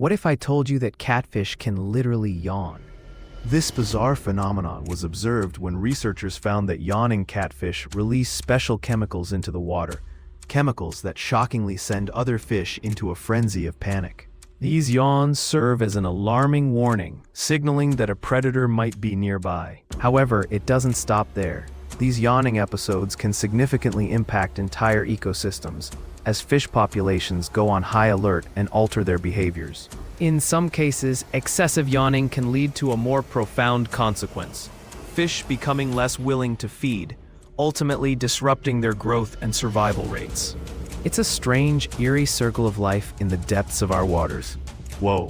What if I told you that catfish can literally yawn? This bizarre phenomenon was observed when researchers found that yawning catfish release special chemicals into the water, chemicals that shockingly send other fish into a frenzy of panic. These yawns serve as an alarming warning, signaling that a predator might be nearby. However, it doesn't stop there. These yawning episodes can significantly impact entire ecosystems, as fish populations go on high alert and alter their behaviors. In some cases, excessive yawning can lead to a more profound consequence: fish becoming less willing to feed, ultimately disrupting their growth and survival rates. It's a strange, eerie circle of life in the depths of our waters. Whoa,